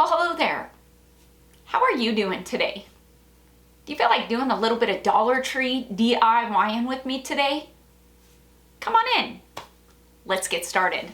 Well, hello there. How are you doing today? Do you feel like doing a little bit of Dollar Tree DIYing with me today? Come on in. Let's get started.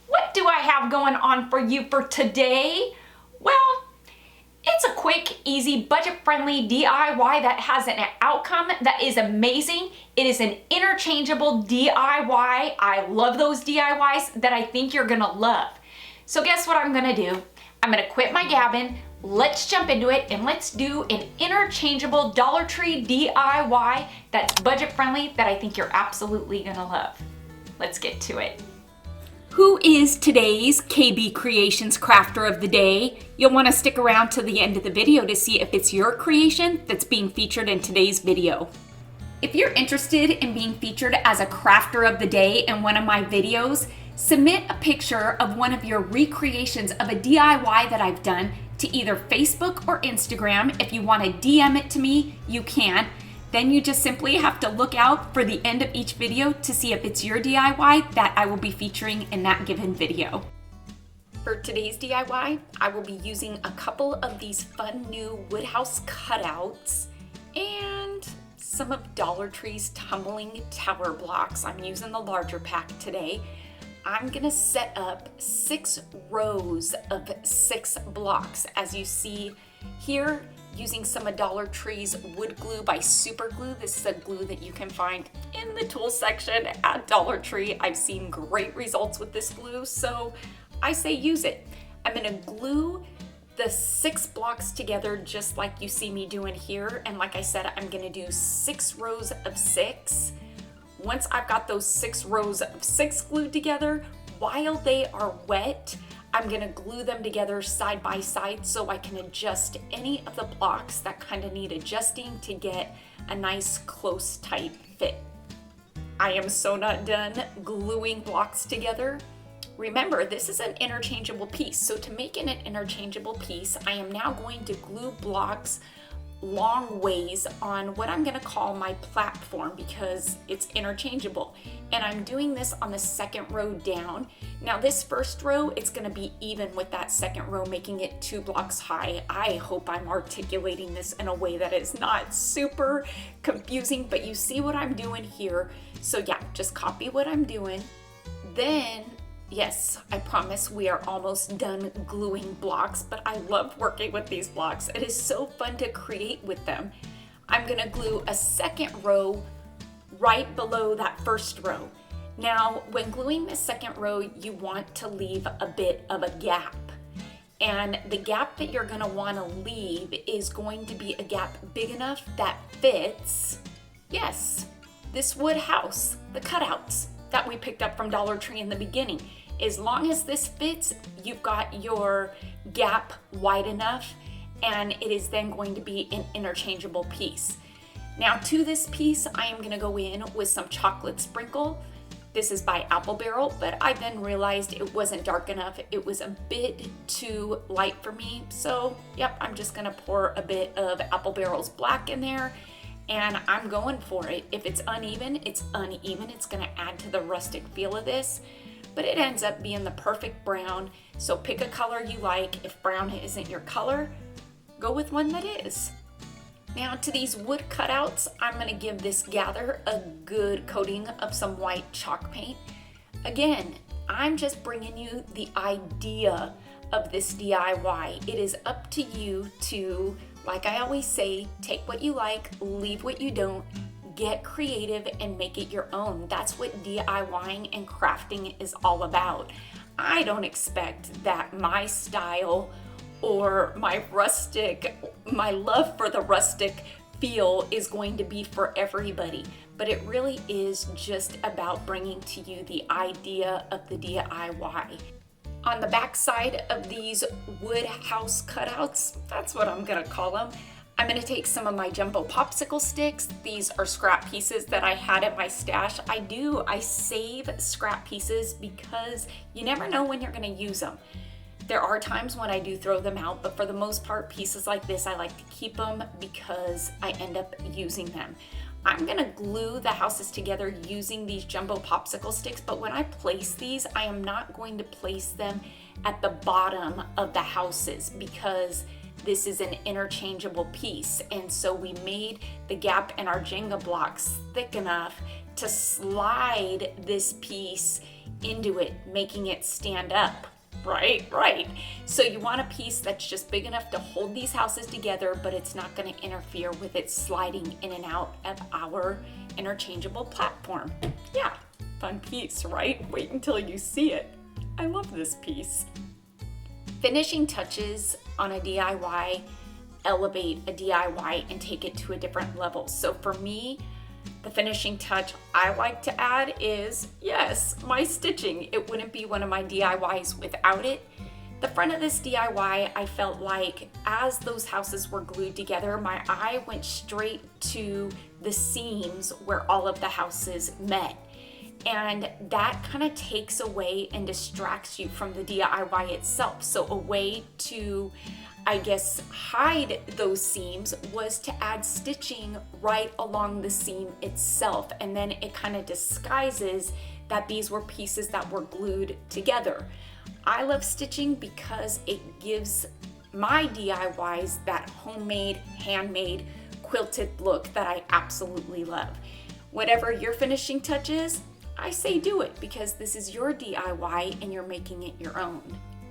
What do I have going on for you for today? Well, it's a quick, easy, budget-friendly DIY that has an outcome that is amazing. It is an interchangeable DIY. I love those DIYs that I think you're gonna love. So guess what I'm gonna do? I'm gonna quit my gabbing, let's jump into it, and let's do an interchangeable Dollar Tree DIY that's budget-friendly that I think you're absolutely gonna love. Let's get to it. Who is today's KB Creations Crafter of the Day? You'll want to stick around to the end of the video to see if it's your creation that's being featured in today's video. If you're interested in being featured as a Crafter of the Day in one of my videos, submit a picture of one of your recreations of a DIY that I've done to either Facebook or Instagram. If you want to DM it to me, you can. Then you just simply have to look out for the end of each video to see if it's your DIY that I will be featuring in that given video. For today's DIY, I will be using a couple of these fun new wood house cutouts and some of Dollar Tree's tumbling tower blocks. I'm using the larger pack today. I'm gonna set up 6 rows of 6 blocks, as you see here, using some of Dollar Tree's wood glue by Super Glue. This is a glue that you can find in the tool section at Dollar Tree. I've seen great results with this glue, so I say use it. I'm gonna glue the 6 blocks together just like you see me doing here. And like I said, I'm gonna do 6 rows of 6. Once I've got those 6 rows of 6 glued together, while they are wet, I'm gonna glue them together side by side so I can adjust any of the blocks that kind of need adjusting to get a nice close tight fit. I am so not done gluing blocks together. Remember, this is an interchangeable piece. So to make it an interchangeable piece, I am now going to glue blocks long ways on what I'm gonna call my platform because it's interchangeable. And I'm doing this on the 2nd row down. Now this 1st row, it's gonna be even with that 2nd row, making it 2 blocks high. I hope I'm articulating this in a way that is not super confusing, but you see what I'm doing here. So yeah, just copy what I'm doing. Then, yes, I promise we are almost done gluing blocks, but I love working with these blocks. It is so fun to create with them. I'm gonna glue a 2nd row right below that 1st row. Now, when gluing the 2nd row, you want to leave a bit of a gap. And the gap that you're gonna wanna leave is going to be a gap big enough that fits, yes, this wood house, the cutouts that we picked up from Dollar Tree in the beginning. As long as this fits, you've got your gap wide enough, and it is then going to be an interchangeable piece. Now to this piece, I am gonna go in with some chocolate sprinkle. This is by Apple Barrel, but I then realized it wasn't dark enough. It was a bit too light for me. So yep, I'm just gonna pour a bit of Apple Barrel's black in there, and I'm going for it. If it's uneven, it's uneven. It's gonna add to the rustic feel of this, but it ends up being the perfect brown. So pick a color you like. If brown isn't your color, go with one that is. Now to these wood cutouts, I'm gonna give this gather a good coating of some white chalk paint. Again, I'm just bringing you the idea of this DIY. It is up to you to, like I always say, take what you like, leave what you don't, get creative and make it your own. That's what DIYing and crafting is all about. I don't expect that my style or my love for the rustic feel is going to be for everybody, but it really is just about bringing to you the idea of the DIY. On the back side of these wood house cutouts, that's what I'm gonna call them, I'm gonna take some of my jumbo popsicle sticks. These are scrap pieces that I had at my stash. I save scrap pieces because you never know when you're gonna use them. There are times when I do throw them out, but for the most part, pieces like this, I like to keep them because I end up using them. I'm gonna glue the houses together using these jumbo popsicle sticks, but when I place these, I am not going to place them at the bottom of the houses because this is an interchangeable piece. And so we made the gap in our Jenga blocks thick enough to slide this piece into it, making it stand up. Right. So you want a piece that's just big enough to hold these houses together, but it's not going to interfere with it sliding in and out of our interchangeable platform. Yeah, fun piece, right? Wait until you see it. I love this piece. Finishing touches on a DIY elevate a DIY and take it to a different level. So for me, the finishing touch I like to add is, yes, my stitching. It wouldn't be one of my DIYs without it. The front of this DIY, I felt like as those houses were glued together, my eye went straight to the seams where all of the houses met. And that kind of takes away and distracts you from the DIY itself. So a way to, I guess, hide those seams was to add stitching right along the seam itself. And then it kind of disguises that these were pieces that were glued together. I love stitching because it gives my DIYs that homemade, handmade, quilted look that I absolutely love. Whatever your finishing touch is, I say do it because this is your DIY and you're making it your own.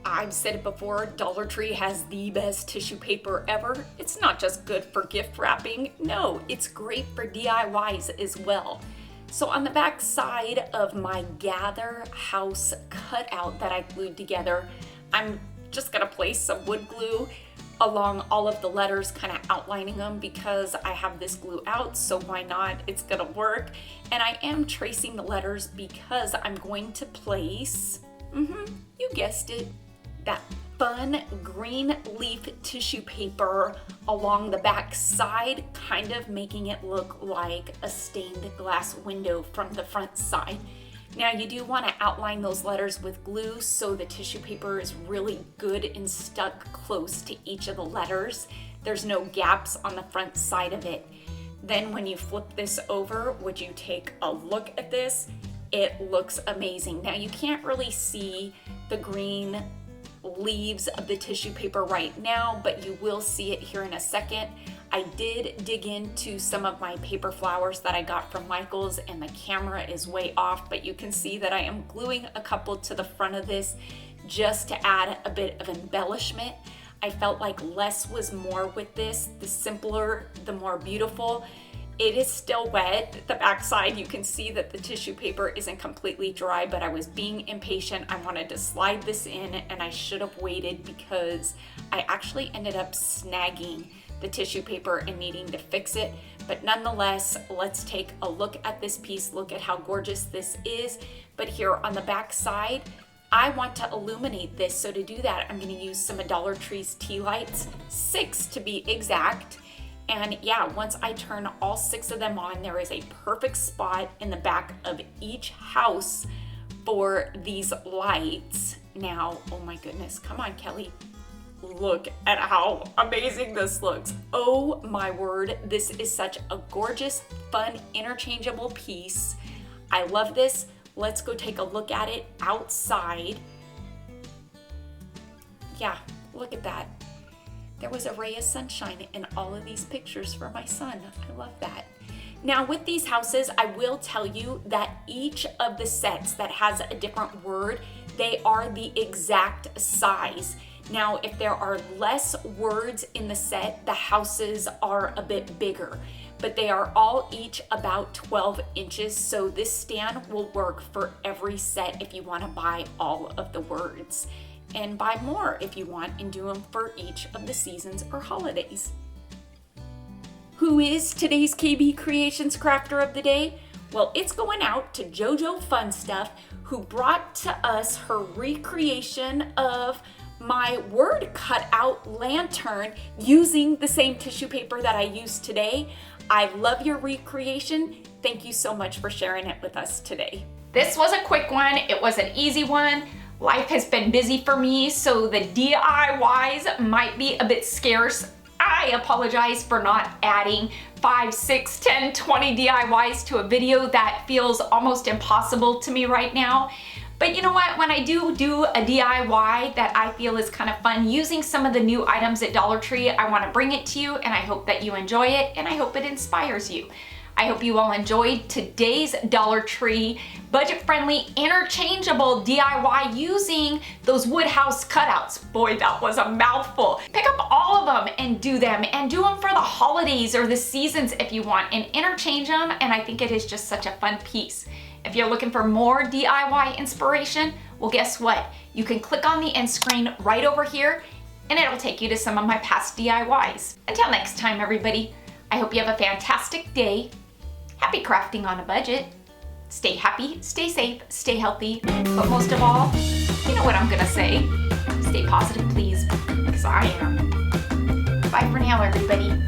I've said it before, Dollar Tree has the best tissue paper ever. It's not just good for gift wrapping, no, it's great for DIYs as well. So on the back side of my Gather house cutout that I glued together, I'm just gonna place some wood glue along all of the letters, kind of outlining them because I have this glue out, so why not? It's gonna work. And I am tracing the letters because I'm going to place, you guessed it, that fun green leaf tissue paper along the back side, kind of making it look like a stained glass window from the front side. Now you do want to outline those letters with glue so the tissue paper is really good and stuck close to each of the letters. There's no gaps on the front side of it. Then when you flip this over, would you take a look at this? It looks amazing. Now you can't really see the green leaves of the tissue paper right now, but you will see it here in a second. I did dig into some of my paper flowers that I got from Michael's, and the camera is way off, but you can see that I am gluing a couple to the front of this just to add a bit of embellishment. I felt like less was more with this. The simpler, the more beautiful. It is still wet. The backside, you can see that the tissue paper isn't completely dry, but I was being impatient. I wanted to slide this in, and I should have waited because I actually ended up snagging the tissue paper and needing to fix it. But nonetheless, let's take a look at this piece. Look at how gorgeous this is. But here on the back side, I want to illuminate this. So to do that, I'm going to use some of Dollar Tree's tea lights, 6 to be exact. And yeah, once I turn all 6 of them on, there is a perfect spot in the back of each house for these lights. Now, oh my goodness, come on, Kelly. Look at how amazing this looks. Oh my word, this is such a gorgeous, fun, interchangeable piece. I love this. Let's go take a look at it outside. Yeah, look at that. There was a ray of sunshine in all of these pictures for my son. I love that. Now with these houses, I will tell you that each of the sets that has a different word, they are the exact size. Now, if there are less words in the set, the houses are a bit bigger, but they are all each about 12 inches. So this stand will work for every set if you want to buy all of the words, and buy more if you want and do them for each of the seasons or holidays. Who is today's KB Creations Crafter of the Day? Well, it's going out to JoJo Fun Stuff, who brought to us her recreation of my word cutout lantern using the same tissue paper that I used today. I love your recreation. Thank you so much for sharing it with us today. This was a quick one. It was an easy one. Life has been busy for me, so the DIYs might be a bit scarce. I apologize for not adding 5, 6, 10, 20 DIYs to a video. That feels almost impossible to me right now. But you know what, when I do a DIY that I feel is kind of fun using some of the new items at Dollar Tree, I want to bring it to you, and I hope that you enjoy it, and I hope it inspires you. I hope you all enjoyed today's Dollar Tree budget-friendly interchangeable DIY using those wood house cutouts. Boy, that was a mouthful. Pick up all of them and do them for the holidays or the seasons if you want, and interchange them, and I think it is just such a fun piece. If you're looking for more DIY inspiration, well, guess what? You can click on the end screen right over here and it'll take you to some of my past DIYs. Until next time, everybody, I hope you have a fantastic day. Happy crafting on a budget. Stay happy, stay safe, stay healthy, but most of all, you know what I'm gonna say. Stay positive, please, because I am. Bye for now, everybody.